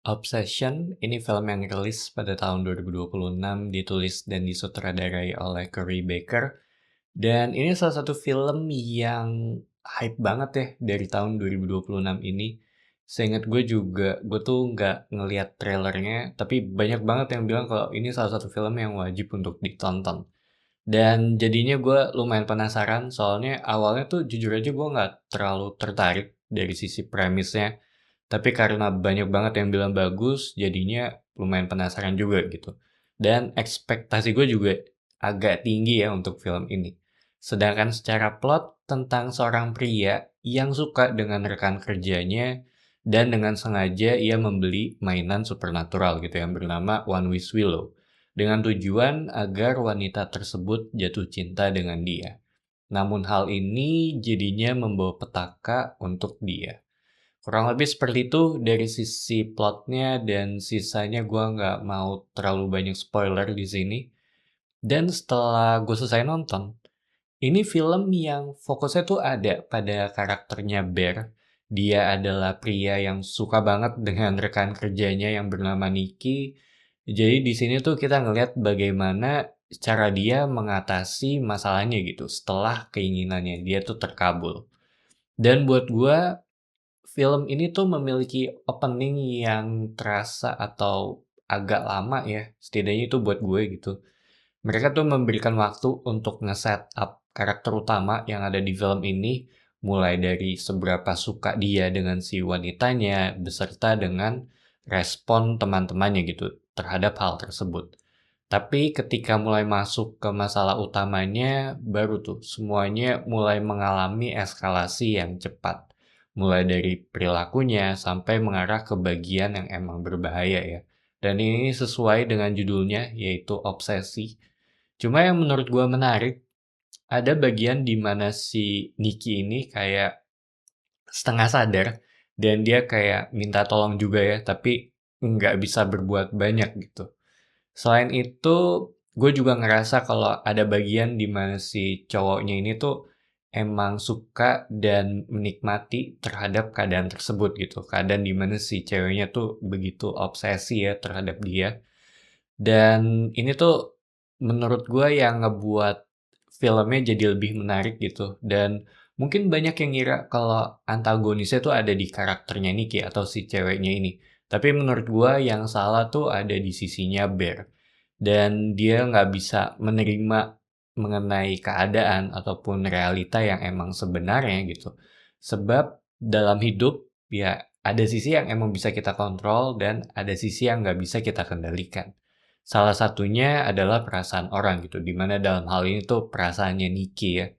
Obsession ini film yang rilis pada tahun 2026, ditulis dan disutradarai oleh Cory Baker. Dan ini salah satu film yang hype banget ya dari tahun 2026 ini. Seingat gue juga, gue tuh nggak ngeliat trailernya, tapi banyak banget yang bilang kalau ini salah satu film yang wajib untuk ditonton. Dan jadinya gue lumayan penasaran, soalnya awalnya tuh jujur aja gue nggak terlalu tertarik dari sisi premisnya. Tapi karena banyak banget yang bilang bagus, jadinya lumayan penasaran juga gitu. Dan ekspektasi gue juga agak tinggi ya untuk film ini. Sedangkan secara plot tentang seorang pria yang suka dengan rekan kerjanya dan dengan sengaja ia membeli mainan supernatural gitu yang bernama One Wish Willow dengan tujuan agar wanita tersebut jatuh cinta dengan dia. Namun hal ini jadinya membawa petaka untuk dia. Kurang lebih seperti itu dari sisi plotnya dan sisanya gue nggak mau terlalu banyak spoiler di sini. Dan setelah gue selesai nonton, ini film yang fokusnya tuh ada pada karakternya Bear. Dia adalah pria yang suka banget dengan rekan kerjanya yang bernama Nicky. Jadi di sini tuh kita ngelihat bagaimana cara dia mengatasi masalahnya gitu setelah keinginannya dia tuh terkabul. Dan buat gue film ini tuh memiliki opening yang terasa atau agak lama ya, setidaknya itu buat gue gitu. Mereka tuh memberikan waktu untuk nge-set up karakter utama yang ada di film ini, mulai dari seberapa suka dia dengan si wanitanya, beserta dengan respon teman-temannya gitu terhadap hal tersebut. Tapi ketika mulai masuk ke masalah utamanya, baru tuh semuanya mulai mengalami eskalasi yang cepat. Mulai dari perilakunya sampai mengarah ke bagian yang emang berbahaya ya. Dan ini sesuai dengan judulnya, yaitu obsesi. Cuma yang menurut gua menarik, ada bagian di mana si Nicky ini kayak setengah sadar dan dia kayak minta tolong juga ya, tapi nggak bisa berbuat banyak gitu. Selain itu, gue juga ngerasa kalau ada bagian di mana si cowoknya ini tuh emang suka dan menikmati terhadap keadaan tersebut gitu. Keadaan di mana si ceweknya tuh begitu obsesi ya terhadap dia. Dan ini tuh menurut gue yang ngebuat filmnya jadi lebih menarik gitu. Dan mungkin banyak yang ngira kalau antagonisnya tuh ada di karakternya Nicky atau si ceweknya ini. Tapi menurut gue yang salah tuh ada di sisinya Bear. Dan dia nggak bisa menerima mengenai keadaan ataupun realita yang emang sebenarnya gitu. Sebab dalam hidup ya ada sisi yang emang bisa kita kontrol dan ada sisi yang nggak bisa kita kendalikan. Salah satunya adalah perasaan orang gitu, dimana dalam hal ini tuh perasaannya Nicky ya.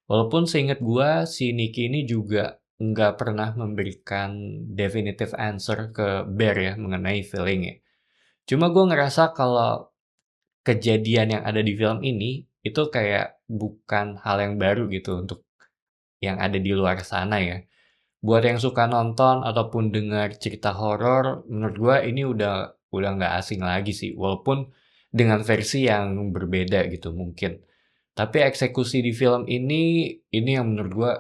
Walaupun seingat gua si Nicky ini juga nggak pernah memberikan definitive answer ke Bear ya mengenai feelingnya. Cuma gue ngerasa kalau kejadian yang ada di film ini itu kayak bukan hal yang baru gitu untuk yang ada di luar sana ya. Buat yang suka nonton ataupun dengar cerita horor, menurut gua ini udah nggak asing lagi sih, walaupun dengan versi yang berbeda gitu mungkin. Tapi eksekusi di film ini yang menurut gua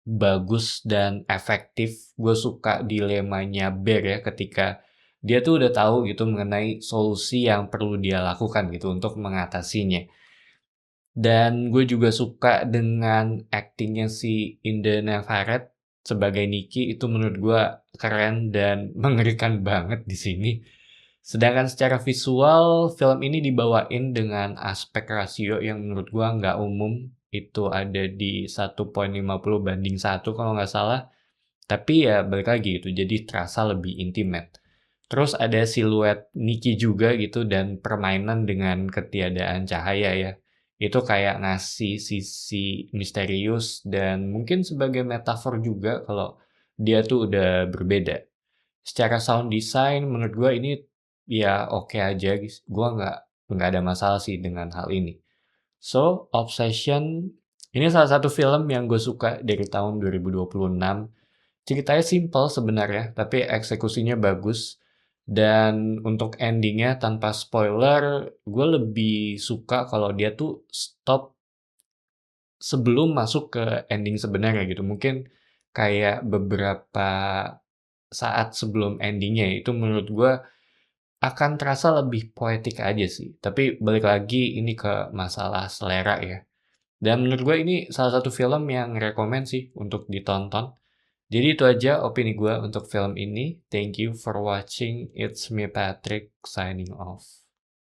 bagus dan efektif. Gue suka dilemanya Bear ya ketika dia tuh udah tahu gitu mengenai solusi yang perlu dia lakukan gitu untuk mengatasinya. Dan gue juga suka dengan aktingnya si Inde Navaret sebagai Nicky itu menurut gue keren dan mengerikan banget di sini. Sedangkan secara visual, film ini dibawain dengan aspek rasio yang menurut gua nggak umum. Itu ada di 1,50 banding 1 kalau nggak salah. Tapi ya balik lagi gitu, jadi terasa lebih intimate. Terus ada siluet Nicky juga gitu dan permainan dengan ketiadaan cahaya ya. Itu kayak ngasih sisi misterius dan mungkin sebagai metafor juga kalau dia tuh udah berbeda. Secara sound design menurut gue ini ya oke aja, gue nggak ada masalah sih dengan hal ini. So, Obsession ini salah satu film yang gue suka dari tahun 2026. Ceritanya simple sebenarnya, tapi eksekusinya bagus. Dan untuk endingnya tanpa spoiler, gue lebih suka kalau dia tuh stop sebelum masuk ke ending sebenarnya gitu. Mungkin kayak beberapa saat sebelum ending-nya, itu menurut gue akan terasa lebih poetik aja sih. Tapi balik lagi ini ke masalah selera ya. Dan menurut gue ini salah satu film yang rekomen sih untuk ditonton. Jadi itu aja opini gue untuk film ini. Thank you for watching. It's me Patrick signing off.